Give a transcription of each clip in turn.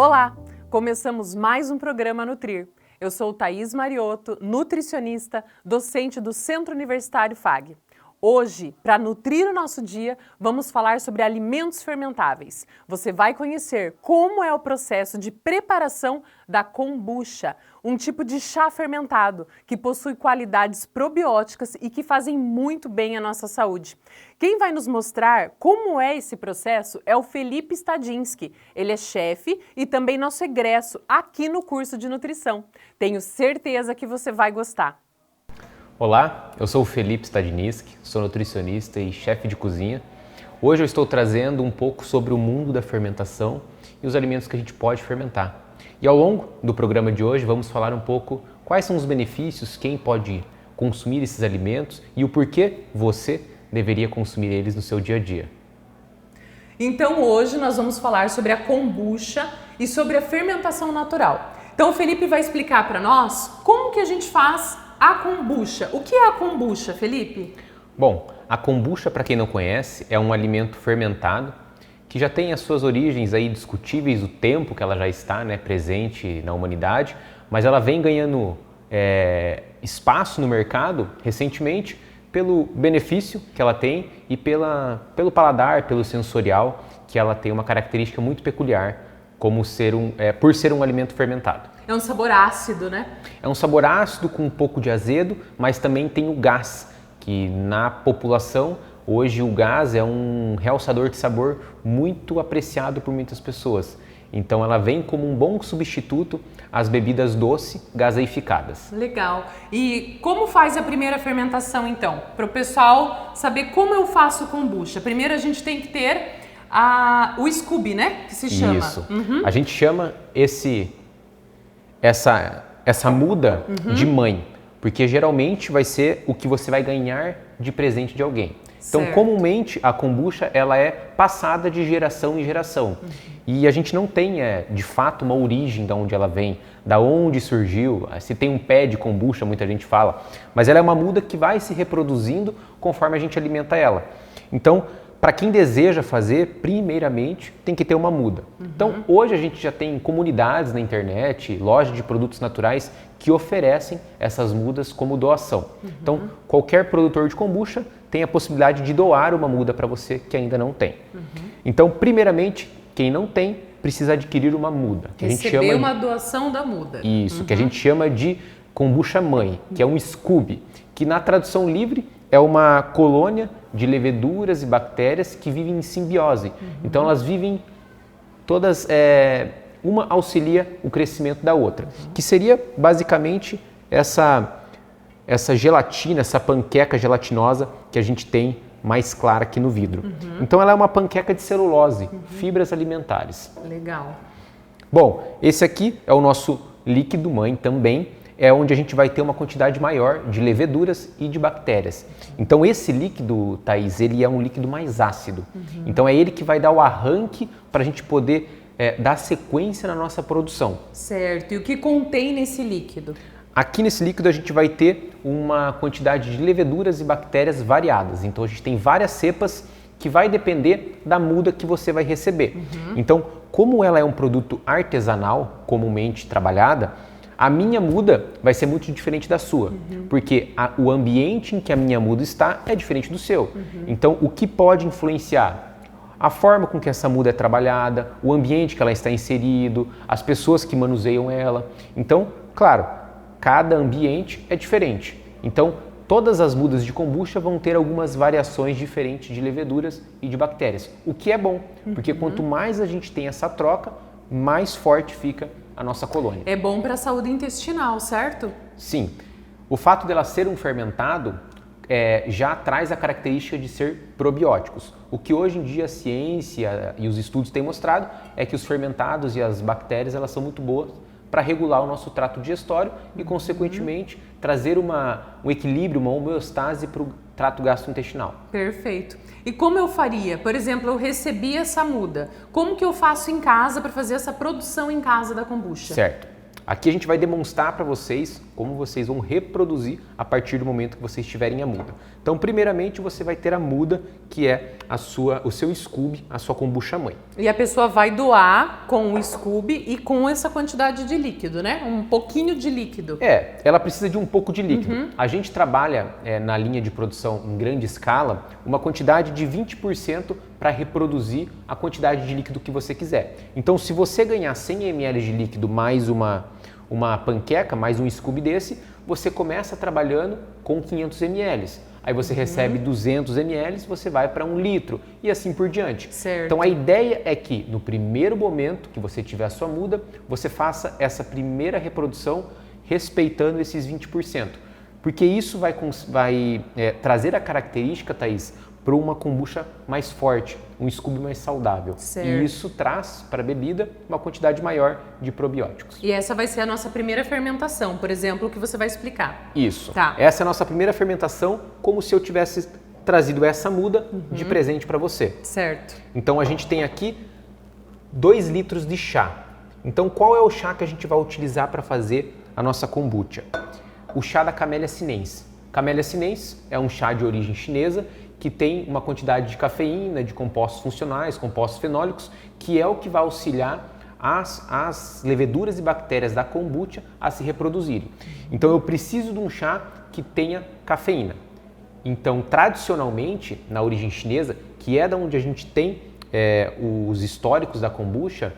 Olá! Começamos mais um programa Nutrir. Eu sou Thaís Mariotto, nutricionista, docente do Centro Universitário FAG. Hoje, para nutrir o nosso dia, vamos falar sobre alimentos fermentáveis. Você vai conhecer como é o processo de preparação da kombucha, um tipo de chá fermentado que possui qualidades probióticas e que fazem muito bem à nossa saúde. Quem vai nos mostrar como é esse processo é o Felipe Stadinski. Ele é chefe e também nosso egresso aqui no curso de nutrição. Tenho certeza que você vai gostar. Olá, eu sou o Felipe Stadinski, sou nutricionista e chefe de cozinha. Hoje eu estou trazendo um pouco sobre o mundo da fermentação e os alimentos que a gente pode fermentar. E ao longo do programa de hoje vamos falar um pouco quais são os benefícios, quem pode consumir esses alimentos e o porquê você deveria consumir eles no seu dia a dia. Então hoje nós vamos falar sobre a kombucha e sobre a fermentação natural. Então o Felipe vai explicar para nós como que a gente faz a kombucha. O que é a kombucha, Felipe? Bom, a kombucha, para quem não conhece, é um alimento fermentado que já tem as suas origens aí discutíveis, o tempo que ela já está presente na humanidade, mas ela vem ganhando espaço no mercado recentemente pelo benefício que ela tem e pelo paladar, pelo sensorial, que ela tem uma característica muito peculiar, como por ser um alimento fermentado. É um sabor ácido, né? É um sabor ácido com um pouco de azedo, mas também tem o gás, que na população, hoje o gás é um realçador de sabor muito apreciado por muitas pessoas. Então ela vem como um bom substituto às bebidas doce gaseificadas. Legal. E como faz a primeira fermentação então? Para o pessoal saber como eu faço kombucha. Primeiro a gente tem que ter o Scooby, né? Que se chama. Isso. A gente chama essa muda de mãe, porque geralmente vai ser o que você vai ganhar de presente de alguém. Então, certo. Comumente a kombucha ela é passada de geração em geração. E a gente não tem, de fato, uma origem de onde ela vem, da onde surgiu, se tem um pé de kombucha, muita gente fala, mas ela é uma muda que vai se reproduzindo conforme a gente alimenta ela. Então, para quem deseja fazer, primeiramente, tem que ter uma muda. Então, hoje a gente já tem comunidades na internet, lojas de produtos naturais que oferecem essas mudas como doação. Então, qualquer produtor de kombucha tem a possibilidade de doar uma muda para você que ainda não tem. Então, primeiramente, quem não tem, precisa adquirir uma muda. Que Receber a gente chama uma doação da muda. Isso, que a gente chama de kombucha mãe, que é um Scooby, que na tradução livre é uma colônia de leveduras e bactérias que vivem em simbiose. Então elas vivem todas, uma auxilia o crescimento da outra, que seria basicamente essa gelatina, essa panqueca gelatinosa que a gente tem mais clara aqui no vidro. Então ela é uma panqueca de celulose, fibras alimentares. Legal. Bom, esse aqui é o nosso líquido mãe também, é onde a gente vai ter uma quantidade maior de leveduras e de bactérias. Então esse líquido, Thaís, ele é um líquido mais ácido. Então é ele que vai dar o arranque para a gente poder dar sequência na nossa produção. Certo. E o que contém nesse líquido? Aqui nesse líquido a gente vai ter uma quantidade de leveduras e bactérias variadas. Então a gente tem várias cepas que vai depender da muda que você vai receber. Então, como ela é um produto artesanal, comumente trabalhada, a minha muda vai ser muito diferente da sua, porque o ambiente em que a minha muda está é diferente do seu. Então, o que pode influenciar? A forma com que essa muda é trabalhada, o ambiente que ela está inserido, as pessoas que manuseiam ela. Então, claro, cada ambiente é diferente. Então, todas as mudas de kombucha vão ter algumas variações diferentes de leveduras e de bactérias, o que é bom, porque quanto mais a gente tem essa troca, mais forte fica a nossa colônia. É bom para a saúde intestinal, certo? Sim. O fato dela ser um fermentado já traz a característica de ser probióticos. O que hoje em dia a ciência e os estudos têm mostrado é que os fermentados e as bactérias elas são muito boas para regular o nosso trato digestório e, consequentemente, trazer um equilíbrio, uma homeostase para o trato gastrointestinal. Perfeito. E como eu faria? Por exemplo, eu recebi essa muda. Como que eu faço em casa para fazer essa produção em casa da kombucha? Certo. Aqui a gente vai demonstrar para vocês como vocês vão reproduzir a partir do momento que vocês tiverem a muda. Então, primeiramente, você vai ter a muda, que é o seu Scooby, a sua kombucha mãe. E a pessoa vai doar com o Scooby e com essa quantidade de líquido, né? Um pouquinho de líquido. Ela precisa de um pouco de líquido. A gente trabalha na linha de produção em grande escala uma quantidade de 20% para reproduzir a quantidade de líquido que você quiser. Então, se você ganhar 100 ml de líquido mais uma panqueca, mais um Scooby desse, você começa trabalhando com 500 ml. Aí você recebe 200 ml, você vai para 1 litro e assim por diante. Certo. Então a ideia é que no primeiro momento que você tiver a sua muda, você faça essa primeira reprodução respeitando esses 20%. Porque isso vai trazer a característica, Thaís, para uma kombucha mais forte, um Scooby mais saudável. Certo. E isso traz para a bebida uma quantidade maior de probióticos. E essa vai ser a nossa primeira fermentação, por exemplo, o que você vai explicar. Isso. Tá. Essa é a nossa primeira fermentação, como se eu tivesse trazido essa muda de presente para você. Certo. Então a gente tem aqui 2 litros de chá. Então qual é o chá que a gente vai utilizar para fazer a nossa kombucha? O chá da Camellia sinensis. Camellia sinensis é um chá de origem chinesa que tem uma quantidade de cafeína, de compostos funcionais, compostos fenólicos, que é o que vai auxiliar as leveduras e bactérias da kombucha a se reproduzirem. Então eu preciso de um chá que tenha cafeína. Então, tradicionalmente, na origem chinesa, que é da onde a gente tem os históricos da kombucha,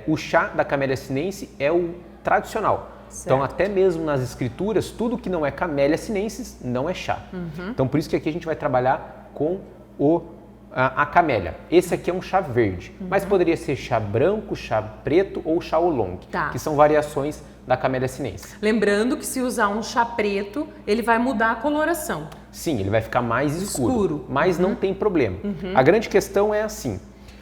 o chá da Camellia sinensis é o tradicional. Certo. Então, até mesmo nas escrituras, tudo que não é Camellia sinensis não é chá. Então, por isso que aqui a gente vai trabalhar com a camélia. Esse aqui é um chá verde, mas poderia ser chá branco, chá preto ou chá oolong, que são variações da Camellia sinensis. Lembrando que se usar um chá preto, ele vai mudar a coloração. Sim, ele vai ficar mais escuro. Mas não tem problema. A grande questão é assim,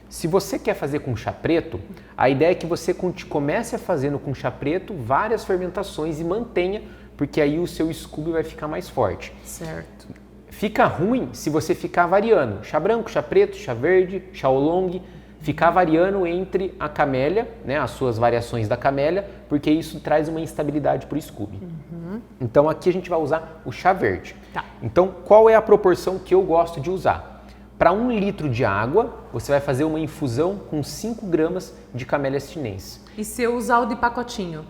se você quer fazer com chá preto, a ideia é que você comece a fazendo com chá preto várias fermentações e mantenha, porque aí o seu Scooby vai ficar mais forte. Certo. Fica ruim se você ficar variando, chá branco, chá preto, chá verde, chá oolong, ficar variando entre a camélia, né, as suas variações da camélia, porque isso traz uma instabilidade para o Scooby. Então aqui a gente vai usar o chá verde. Tá. Então qual é a proporção que eu gosto de usar? Para 1 litro de água, você vai fazer uma infusão com 5 gramas de Camellia sinensis. E se eu usar o de pacotinho?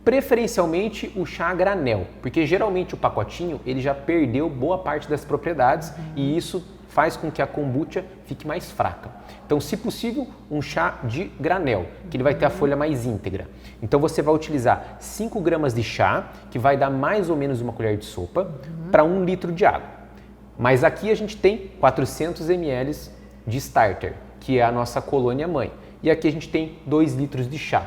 Preferencialmente o chá a granel, porque geralmente o pacotinho ele já perdeu boa parte das propriedades e isso faz com que a kombucha fique mais fraca. Então, se possível, um chá de granel, que ele vai ter a folha mais íntegra. Então, você vai utilizar 5 gramas de chá, que vai dar mais ou menos uma colher de sopa, para 1 litro de água. Mas aqui a gente tem 400 ml de starter, que é a nossa colônia mãe. E aqui a gente tem 2 litros de chá.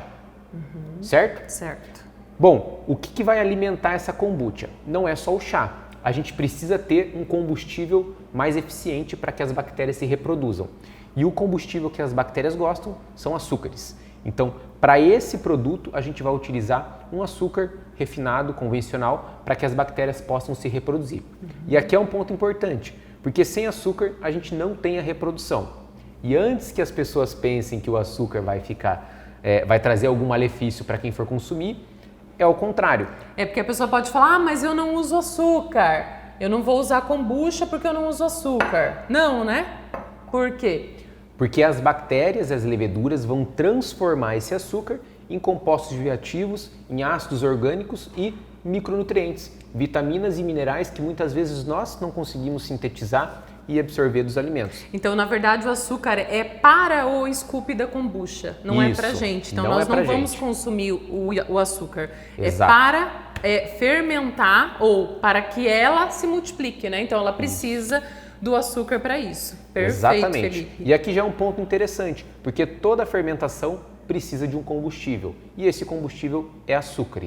Certo? Certo. Bom, o que vai alimentar essa kombucha? Não é só o chá. A gente precisa ter um combustível mais eficiente para que as bactérias se reproduzam. E o combustível que as bactérias gostam são açúcares. Então, para esse produto, a gente vai utilizar um açúcar refinado, convencional, para que as bactérias possam se reproduzir. E aqui é um ponto importante, porque sem açúcar a gente não tem a reprodução. E antes que as pessoas pensem que o açúcar vai trazer algum malefício para quem for consumir, é o contrário. É porque a pessoa pode falar, mas eu não uso açúcar, eu não vou usar kombucha porque eu não uso açúcar. Não, né? Por quê? Porque as bactérias e as leveduras vão transformar esse açúcar em compostos bioativos, em ácidos orgânicos e micronutrientes, vitaminas e minerais que muitas vezes nós não conseguimos sintetizar e absorver dos alimentos. Então, na verdade, o açúcar é para o Scooby da kombucha, não é pra gente. Então, nós não vamos consumir o açúcar. Exato. É para fermentar ou para que ela se multiplique, né? Então, ela precisa do açúcar para isso. Perfeito, exatamente. Felipe. E aqui já é um ponto interessante, porque toda fermentação precisa de um combustível. E esse combustível é açúcar.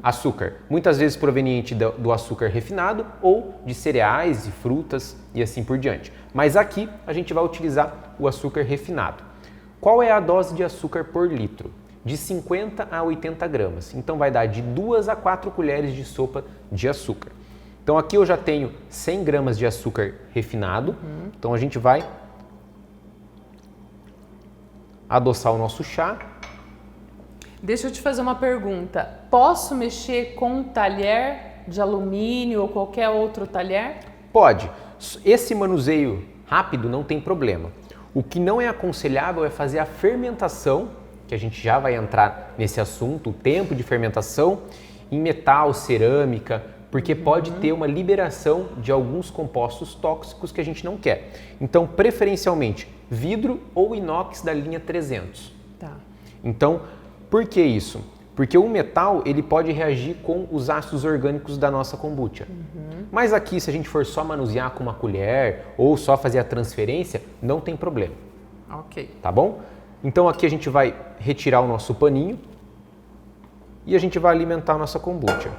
Açúcar, muitas vezes proveniente do açúcar refinado ou de cereais e frutas e assim por diante. Mas aqui a gente vai utilizar o açúcar refinado. Qual é a dose de açúcar por litro? De 50 a 80 gramas. Então vai dar de 2 a 4 colheres de sopa de açúcar. Então aqui eu já tenho 100 gramas de açúcar refinado. Então a gente vai adoçar o nosso chá. Deixa eu te fazer uma pergunta. Posso mexer com um talher de alumínio ou qualquer outro talher? Pode. Esse manuseio rápido não tem problema. O que não é aconselhável é fazer a fermentação, que a gente já vai entrar nesse assunto, o tempo de fermentação, em metal, cerâmica, porque pode ter uma liberação de alguns compostos tóxicos que a gente não quer. Então, preferencialmente, vidro ou inox da linha 300. Tá. Então, por que isso? Porque o metal ele pode reagir com os ácidos orgânicos da nossa kombucha. Mas aqui, se a gente for só manusear com uma colher ou só fazer a transferência, não tem problema. Ok. Tá bom? Então aqui a gente vai retirar o nosso paninho e a gente vai alimentar a nossa kombucha.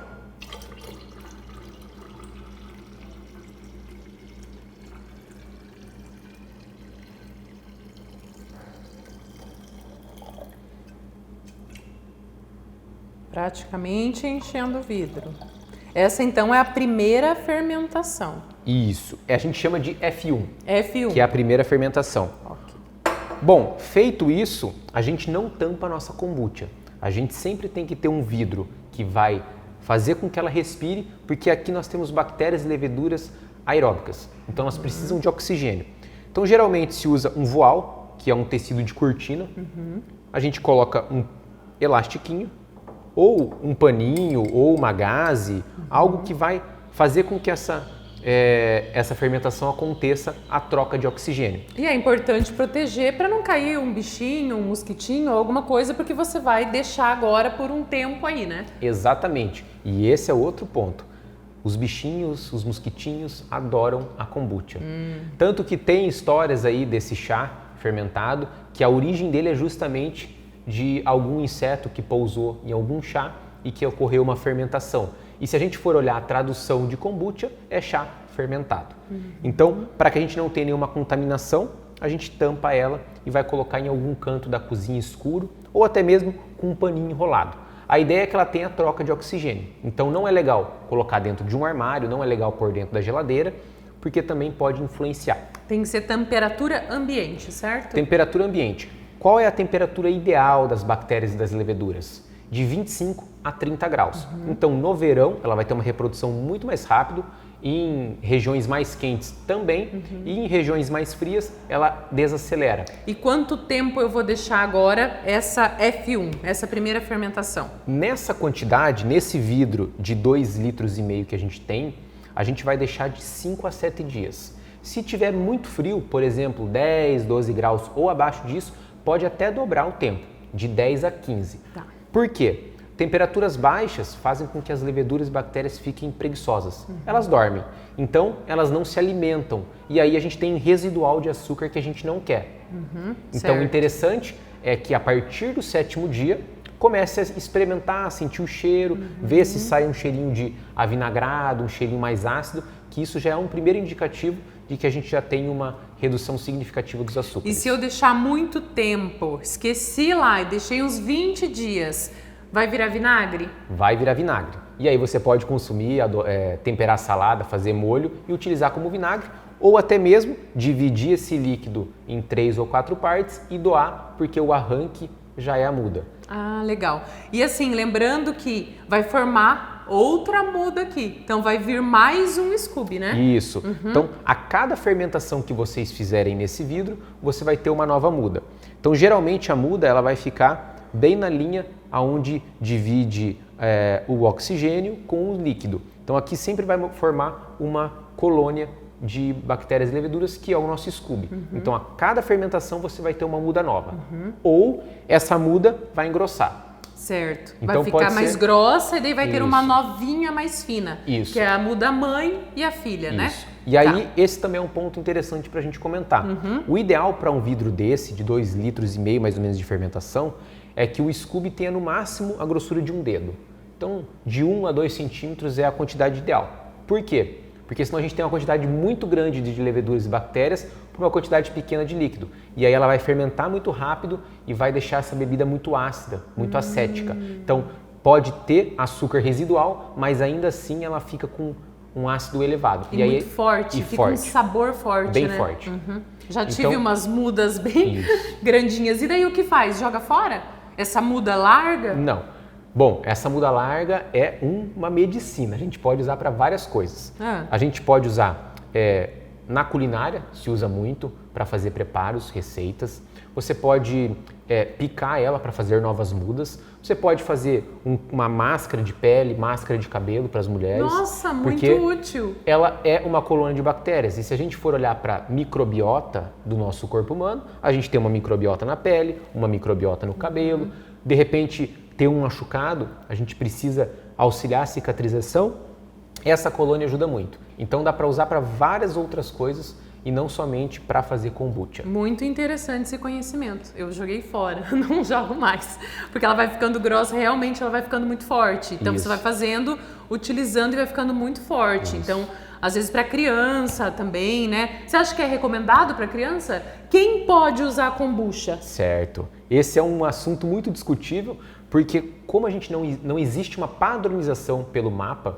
Praticamente enchendo o vidro. Essa então é a primeira fermentação. Isso, a gente chama de F1, F1. que é a primeira fermentação. Ok. Bom, feito isso, a gente não tampa a nossa kombucha. A gente sempre tem que ter um vidro que vai fazer com que ela respire, porque aqui nós temos bactérias e leveduras aeróbicas. Então elas precisam de oxigênio. Então geralmente se usa um voal, que é um tecido de cortina. A gente coloca um elastiquinho, ou um paninho, ou uma gaze, algo que vai fazer com que essa fermentação aconteça a troca de oxigênio. E é importante proteger para não cair um bichinho, um mosquitinho ou alguma coisa, porque você vai deixar agora por um tempo aí, né? Exatamente. E esse é outro ponto. Os bichinhos, os mosquitinhos adoram a kombucha. Tanto que tem histórias aí desse chá fermentado que a origem dele é justamente de algum inseto que pousou em algum chá e que ocorreu uma fermentação. E se a gente for olhar a tradução de kombucha, é chá fermentado. Então, para que a gente não tenha nenhuma contaminação, a gente tampa ela e vai colocar em algum canto da cozinha escuro ou até mesmo com um paninho enrolado. A ideia é que ela tenha troca de oxigênio. Então, não é legal colocar dentro de um armário, não é legal pôr dentro da geladeira, porque também pode influenciar. Tem que ser temperatura ambiente, certo? Temperatura ambiente. Qual é a temperatura ideal das bactérias e das leveduras? De 25 a 30 graus. Então, no verão, ela vai ter uma reprodução muito mais rápido, em regiões mais quentes também, e em regiões mais frias, ela desacelera. E quanto tempo eu vou deixar agora essa F1, essa primeira fermentação? Nessa quantidade, nesse vidro de 2,5 litros que a gente tem, a gente vai deixar de 5 a 7 dias. Se tiver muito frio, por exemplo, 10, 12 graus ou abaixo disso, pode até dobrar o tempo, de 10 a 15. Tá. Por quê? Temperaturas baixas fazem com que as leveduras e bactérias fiquem preguiçosas. Elas dormem, então elas não se alimentam. E aí a gente tem residual de açúcar que a gente não quer. Então o interessante é que a partir do 7º dia, comece a experimentar, sentir o cheiro, ver se sai um cheirinho de avinagrado, um cheirinho mais ácido, que isso já é um primeiro indicativo de que a gente já tem uma redução significativa dos açúcares. E se eu deixar muito tempo, esqueci lá e deixei uns 20 dias, vai virar vinagre? Vai virar vinagre. E aí você pode consumir, temperar a salada, fazer molho e utilizar como vinagre, ou até mesmo dividir esse líquido em 3 ou 4 partes e doar, porque o arranque já é a muda. Ah, legal. E assim, lembrando que vai formar outra muda aqui. Então vai vir mais um Scooby, né? Isso. Então, a cada fermentação que vocês fizerem nesse vidro, você vai ter uma nova muda. Então, geralmente a muda ela vai ficar bem na linha onde divide o oxigênio com o líquido. Então, aqui sempre vai formar uma colônia de bactérias e leveduras, que é o nosso Scooby. Então, a cada fermentação você vai ter uma muda nova. Ou essa muda vai engrossar. Certo. Então, vai ficar mais grossa e daí vai ter Isso. uma novinha mais fina. Isso. Que é a muda mãe e a filha, né? Isso. E aí, esse também é um ponto interessante para a gente comentar. O ideal para um vidro desse, de 2,5 litros mais ou menos de fermentação, é que o Scooby tenha no máximo a grossura de um dedo. Então, de 1 a 2 centímetros é a quantidade ideal. Por quê? Porque senão a gente tem uma quantidade muito grande de leveduras e bactérias por uma quantidade pequena de líquido. E aí ela vai fermentar muito rápido e vai deixar essa bebida muito ácida, muito acética. Então, pode ter açúcar residual, mas ainda assim ela fica com um ácido elevado. E aí, muito forte, fica um sabor forte, bem né? forte. Já tive umas mudas bem grandinhas. E daí o que faz? Joga fora? Essa muda larga? Não. Bom, essa muda larga é uma medicina. A gente pode usar para várias coisas. A gente pode usar na culinária se usa muito para fazer preparos, receitas. Você pode picar ela para fazer novas mudas. Você pode fazer uma máscara de pele, máscara de cabelo para as mulheres. Nossa, muito útil! Ela é uma colônia de bactérias. E se a gente for olhar para a microbiota do nosso corpo humano, a gente tem uma microbiota na pele, uma microbiota no cabelo. De repente, ter um machucado, a gente precisa auxiliar a cicatrização. Essa colônia ajuda muito. Então dá para usar para várias outras coisas e não somente para fazer kombucha. Muito interessante esse conhecimento. Eu joguei fora, não jogo mais. Porque ela vai ficando grossa, realmente ela vai ficando muito forte. Então você vai fazendo, utilizando e vai ficando muito forte. Então, às vezes para criança também, né? Você acha que é recomendado para criança? Quem pode usar kombucha? Certo. Esse é um assunto muito discutível, porque como a gente não existe uma padronização pelo MAPA,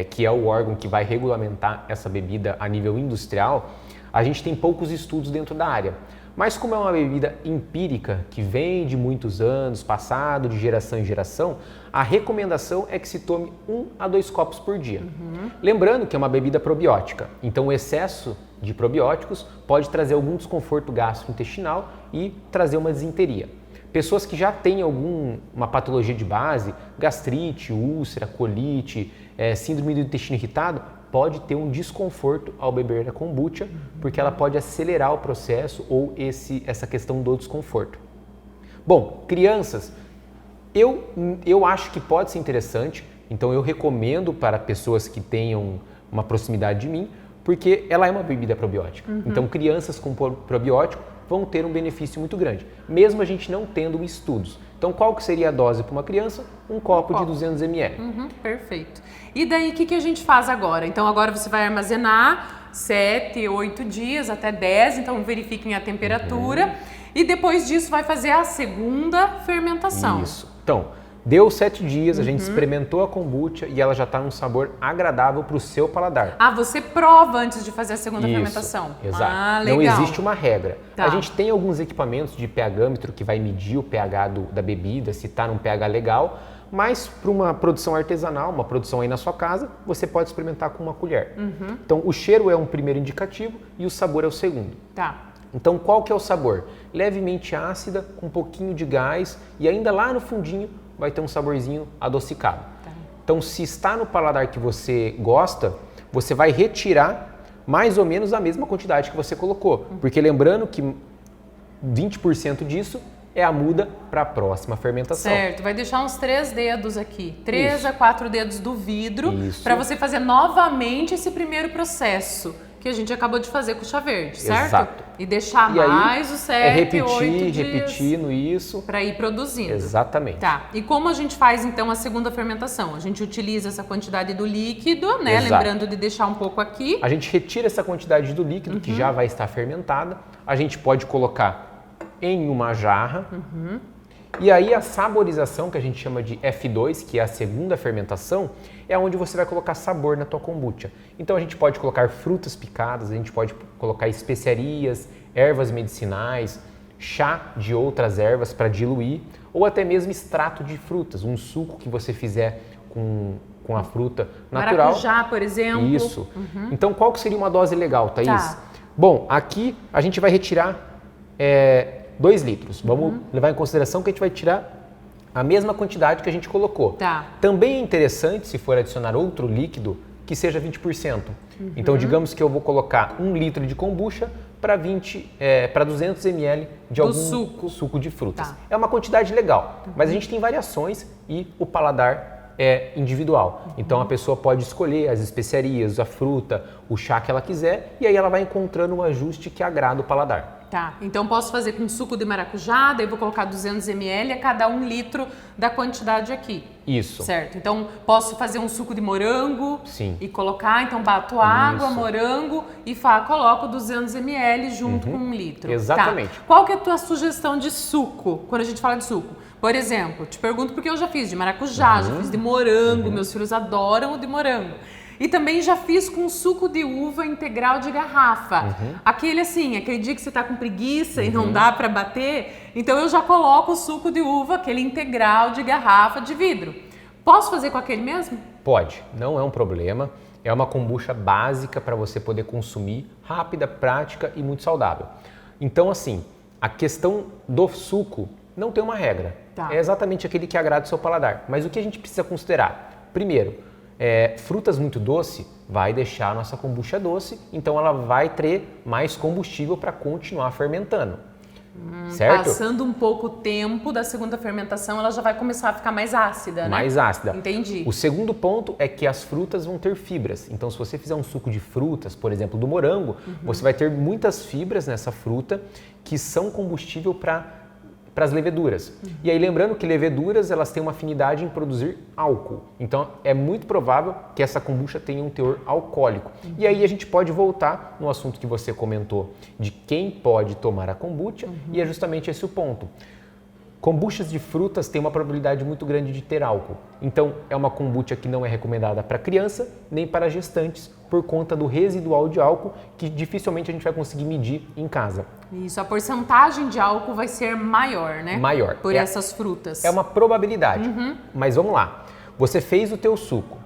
que é o órgão que vai regulamentar essa bebida a nível industrial, a gente tem poucos estudos dentro da área. Mas como é uma bebida empírica, que vem de muitos anos, passado de geração em geração, a recomendação é que se tome 1 a 2 copos por dia. Lembrando que é uma bebida probiótica, então o excesso de probióticos pode trazer algum desconforto gastrointestinal e trazer uma disenteria. Pessoas que já têm uma patologia de base, gastrite, úlcera, colite, síndrome do intestino irritado, pode ter um desconforto ao beber a kombucha, porque ela pode acelerar o processo ou essa questão do desconforto. Bom, crianças, eu acho que pode ser interessante, então eu recomendo para pessoas que tenham uma proximidade de mim, porque ela é uma bebida probiótica. Então crianças com probiótico vão ter um benefício muito grande, mesmo a gente não tendo estudos. Então, qual que seria a dose para uma criança? Um copo de 200 ml. Perfeito. E daí, o que a gente faz agora? Então, agora você vai armazenar 7, 8 dias, até 10, então verifiquem a temperatura. E depois disso, vai fazer a segunda fermentação. Isso. Então, deu 7 dias, a gente experimentou a kombucha e ela já está num sabor agradável para o seu paladar. Ah, você prova antes de fazer a segunda fermentação? Exato. Ah, legal. Não existe uma regra. Tá. A gente tem alguns equipamentos de pH-metro que vai medir o pH da bebida, se está num pH legal, mas para uma produção artesanal, uma produção aí na sua casa, você pode experimentar com uma colher. Então, o cheiro é um primeiro indicativo e o sabor é o segundo. Tá. Então, qual que é o sabor? Levemente ácida, com um pouquinho de gás e ainda lá no fundinho vai ter um saborzinho adocicado. Tá. Então, se está no paladar que você gosta, você vai retirar mais ou menos a mesma quantidade que você colocou. Porque lembrando que 20% disso é a muda para a próxima fermentação. Certo, vai deixar uns 3 dedos aqui, 3 a 4 dedos do vidro, Isso. para você fazer novamente esse primeiro processo que a gente acabou de fazer com o chá verde, certo? Exato. E deixar E aí, mais os 7, 8 dias. repetindo isso. Para ir produzindo. Exatamente. Tá. E como a gente faz então a segunda fermentação? A gente utiliza essa quantidade do líquido, né? Exato. Lembrando de deixar um pouco aqui. A gente retira essa quantidade do líquido que já vai estar fermentada. A gente pode colocar em uma jarra. E aí a saborização, que a gente chama de F2, que é a segunda fermentação, é onde você vai colocar sabor na tua kombucha. Então a gente pode colocar frutas picadas, a gente pode colocar especiarias, ervas medicinais, chá de outras ervas para diluir, ou até mesmo extrato de frutas, um suco que você fizer com a fruta natural. Maracujá, por exemplo. Isso. Então qual que seria uma dose legal, Thaís? Tá. Bom, aqui a gente vai retirar 2 litros. Vamos levar em consideração que a gente vai tirar a mesma quantidade que a gente colocou. Tá. Também é interessante, se for adicionar outro líquido, que seja 20%. Então, digamos que eu vou colocar 1 litro de kombucha para 200 ml de algum suco de frutas. Tá. É uma quantidade legal, mas a gente tem variações e o paladar é individual. Então, a pessoa pode escolher as especiarias, a fruta, o chá que ela quiser e aí ela vai encontrando um ajuste que agrada o paladar. Tá, então posso fazer com suco de maracujá, daí vou colocar 200 ml a cada 1 litro da quantidade aqui. Isso. Certo, então posso fazer um suco de morango. Sim. E colocar, então bato água, morango e coloco 200 ml junto com 1 litro. Exatamente. Tá. Qual que é a tua sugestão de suco, quando a gente fala de suco? Por exemplo, te pergunto porque eu já fiz de maracujá, já fiz de morango, meus filhos adoram o de morango. E também já fiz com suco de uva integral de garrafa. Aquele dia que você tá com preguiça e não dá para bater, então eu já coloco o suco de uva, aquele integral de garrafa de vidro. Posso fazer com aquele mesmo? Pode, não é um problema. É uma kombucha básica para você poder consumir, rápida, prática e muito saudável. Então, assim, a questão do suco não tem uma regra. Tá. É exatamente aquele que agrada o seu paladar. Mas o que a gente precisa considerar? Primeiro, frutas muito doces vai deixar a nossa kombucha doce, então ela vai ter mais combustível para continuar fermentando. Certo? Passando um pouco o tempo da segunda fermentação, ela já vai começar a ficar mais ácida, né? Mais ácida. Entendi. O segundo ponto é que as frutas vão ter fibras. Então, se você fizer um suco de frutas, por exemplo, do morango, você vai ter muitas fibras nessa fruta que são combustível para as leveduras. E aí, lembrando que leveduras, elas têm uma afinidade em produzir álcool. Então, é muito provável que essa kombucha tenha um teor alcoólico. E aí, a gente pode voltar no assunto que você comentou de quem pode tomar a kombucha, e é justamente esse o ponto. Kombuchas de frutas têm uma probabilidade muito grande de ter álcool. Então, é uma kombucha que não é recomendada para criança nem para gestantes por conta do residual de álcool que dificilmente a gente vai conseguir medir em casa. Isso, a porcentagem de álcool vai ser maior, né? Maior. Por essas frutas. É uma probabilidade. Mas vamos lá. Você fez o teu suco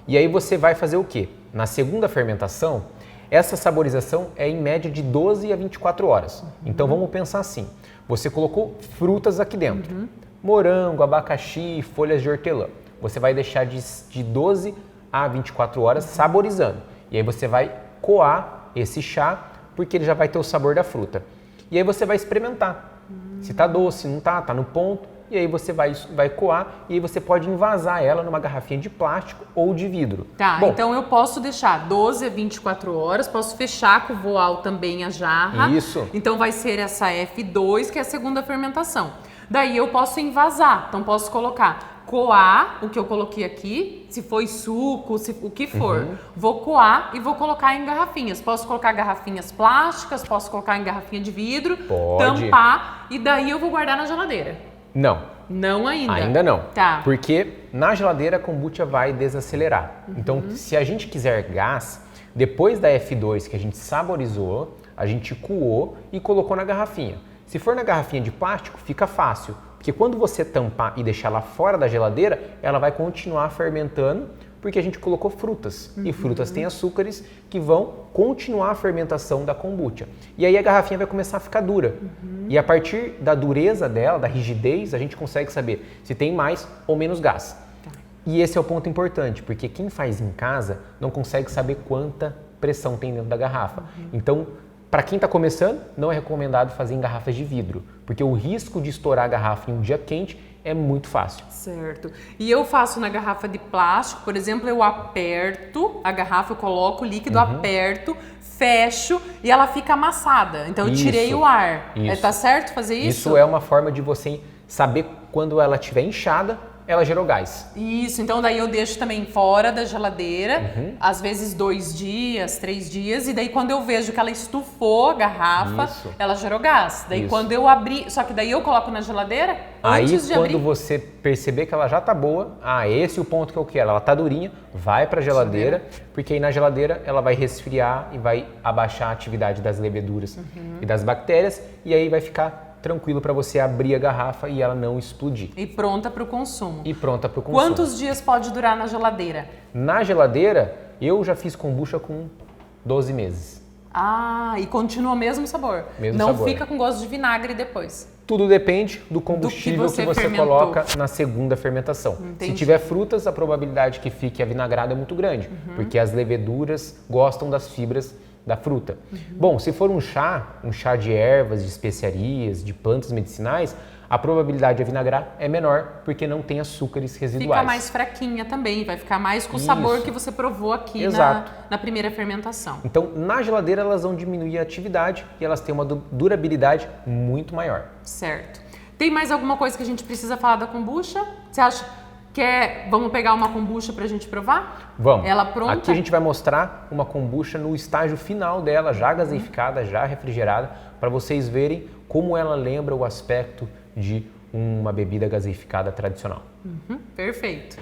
e aí você vai fazer o quê? Na segunda fermentação, essa saborização é em média de 12 a 24 horas. Então, vamos pensar assim. Você colocou frutas aqui dentro, morango, abacaxi, folhas de hortelã. Você vai deixar de 12 a 24 horas saborizando. E aí você vai coar esse chá, porque ele já vai ter o sabor da fruta. E aí você vai experimentar. Se tá doce, não tá, tá no ponto. E aí você vai coar e aí você pode envasar ela numa garrafinha de plástico ou de vidro. Tá, Bom, então eu posso deixar 12 a 24 horas, posso fechar com o voal também a jarra. Isso. Então vai ser essa F2, que é a segunda fermentação. Daí eu posso envasar, então posso colocar, coar o que eu coloquei aqui, se foi suco, o que for. Vou coar e vou colocar em garrafinhas. Posso colocar garrafinhas plásticas, posso colocar em garrafinha de vidro, Pode. tampar e daí eu vou guardar na geladeira. não. Não ainda? Ainda não. Tá. Porque na geladeira a kombucha vai desacelerar. Então, se a gente quiser gás, depois da F2 que a gente saborizou, a gente coou e colocou na garrafinha. Se for na garrafinha de plástico, fica fácil. Porque quando você tampar e deixar ela fora da geladeira, ela vai continuar fermentando, porque a gente colocou frutas. E frutas têm açúcares que vão continuar a fermentação da kombucha. E aí a garrafinha vai começar a ficar dura. E a partir da dureza dela, da rigidez, a gente consegue saber se tem mais ou menos gás. E esse é o ponto importante, porque quem faz em casa não consegue saber quanta pressão tem dentro da garrafa. Então, para quem está começando, não é recomendado fazer em garrafas de vidro, porque o risco de estourar a garrafa em um dia quente é muito fácil. Certo. E eu faço na garrafa de plástico, por exemplo, eu aperto a garrafa, eu coloco o líquido, aperto, fecho e ela fica amassada. Então eu tirei Isso. o ar. Isso. Tá certo fazer isso? Isso é uma forma de você saber quando ela estiver inchada, ela gerou gás. Isso, então daí eu deixo também fora da geladeira, às vezes 2 dias, 3 dias, e daí quando eu vejo que ela estufou a garrafa, Isso. ela gerou gás. Daí Isso. quando eu abri, só que daí eu coloco na geladeira Aí antes de quando abrir. você perceber que ela já tá boa, esse é o ponto que eu quero, ela tá durinha, vai pra geladeira, porque aí na geladeira ela vai resfriar e vai abaixar a atividade das leveduras e das bactérias, e aí vai ficar tranquilo para você abrir a garrafa e ela não explodir. E pronta para o consumo. E pronta para o consumo. Quantos dias pode durar na geladeira? Na geladeira, eu já fiz kombucha com 12 meses. Ah, e continua o mesmo sabor. Mesmo não sabor. fica com gosto de vinagre depois. Tudo depende do combustível você que você fermentou. coloca na segunda fermentação. Entendi. Se tiver frutas, a probabilidade que fique avinagrado é muito grande, porque as leveduras gostam das fibras da fruta. Bom, se for um chá de ervas, de especiarias, de plantas medicinais, a probabilidade de avinagrar é menor, porque não tem açúcares residuais. Fica mais fraquinha também, vai ficar mais com o Isso. sabor que você provou aqui Exato. na primeira fermentação. Então, na geladeira, elas vão diminuir a atividade e elas têm uma durabilidade muito maior. Certo. Tem mais alguma coisa que a gente precisa falar da kombucha? Você acha que vamos pegar uma kombucha pra gente provar? Vamos. Ela pronta? Aqui a gente vai mostrar uma kombucha no estágio final dela, já gaseificada, já refrigerada, para vocês verem como ela lembra o aspecto de uma bebida gaseificada tradicional. Perfeito.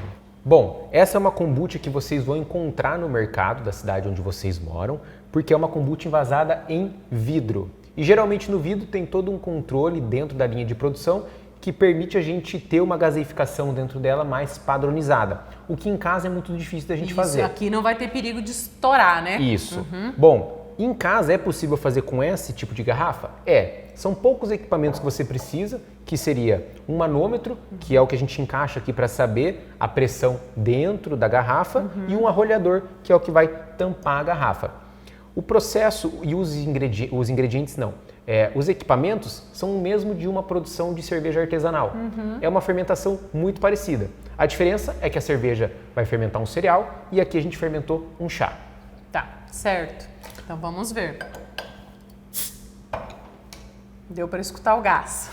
Bom, essa é uma kombucha que vocês vão encontrar no mercado da cidade onde vocês moram, porque é uma kombucha envasada em vidro. E geralmente no vidro tem todo um controle dentro da linha de produção que permite a gente ter uma gaseificação dentro dela mais padronizada. O que em casa é muito difícil da gente fazer. Isso aqui não vai ter perigo de estourar, né? Isso. Bom, em casa é possível fazer com esse tipo de garrafa? São poucos equipamentos que você precisa, que seria um manômetro, que é o que a gente encaixa aqui para saber a pressão dentro da garrafa, e um arrolhador, que é o que vai tampar a garrafa. O processo e os ingredientes não. Os equipamentos são o mesmo de uma produção de cerveja artesanal. É uma fermentação muito parecida. A diferença é que a cerveja vai fermentar um cereal e aqui a gente fermentou um chá. Tá, certo. Então vamos ver. Deu para escutar o gás.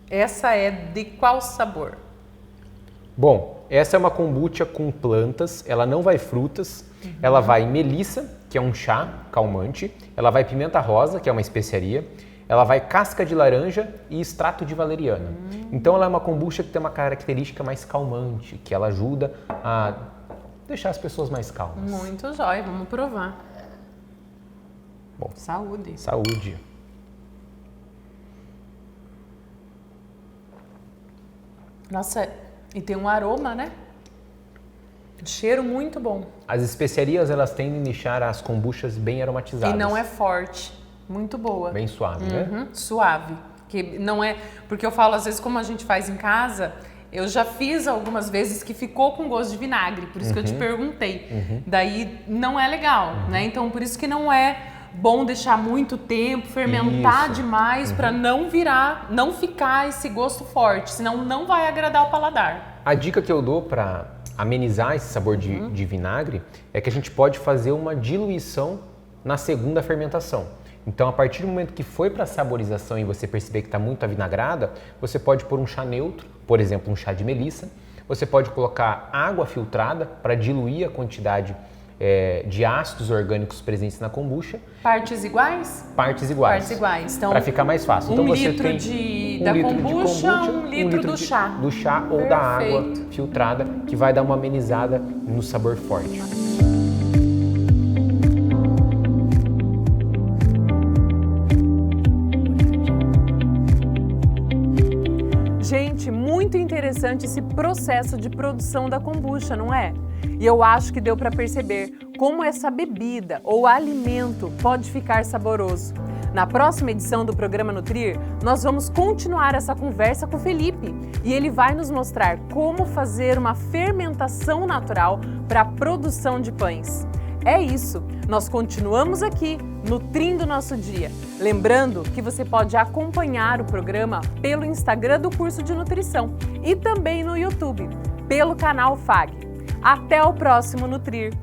Essa é de qual sabor? Bom, essa é uma kombucha com plantas, ela não vai frutas, ela vai melissa, que é um chá calmante, ela vai pimenta rosa, que é uma especiaria, ela vai casca de laranja e extrato de valeriana. Então ela é uma kombucha que tem uma característica mais calmante, que ela ajuda a deixar as pessoas mais calmas. Muito jóia, vamos provar. Bom, saúde. Saúde. Nossa, e tem um aroma, né? Cheiro muito bom. As especiarias, elas tendem a deixar as kombuchas bem aromatizadas. E não é forte. Muito boa. Bem suave, né? Suave. Que não é... Porque eu falo, às vezes, como a gente faz em casa, eu já fiz algumas vezes que ficou com gosto de vinagre. Por isso que eu te perguntei. Daí não é legal, né? Então, por isso que não é bom deixar muito tempo, fermentar demais para não ficar esse gosto forte. Senão não vai agradar o paladar. A dica que eu dou para amenizar esse sabor de vinagre é que a gente pode fazer uma diluição na segunda fermentação. Então, a partir do momento que foi para a saborização e você perceber que está muito avinagrada, você pode pôr um chá neutro, por exemplo, um chá de melissa. Você pode colocar água filtrada para diluir a quantidade de ácidos orgânicos presentes na kombucha. Partes iguais? Partes iguais. Partes iguais. Então, para ficar mais fácil. Então, você litro tem da kombucha, um litro do chá. Do chá ou da água filtrada, que vai dar uma amenizada no sabor forte. Gente, muito interessante esse processo de produção da kombucha, não é? E eu acho que deu para perceber como essa bebida ou alimento pode ficar saboroso. Na próxima edição do programa Nutrir, nós vamos continuar essa conversa com o Felipe e ele vai nos mostrar como fazer uma fermentação natural para a produção de pães. É isso, nós continuamos aqui, nutrindo nosso dia. Lembrando que você pode acompanhar o programa pelo Instagram do curso de nutrição e também no YouTube, pelo canal FAG. Até o próximo Nutrir!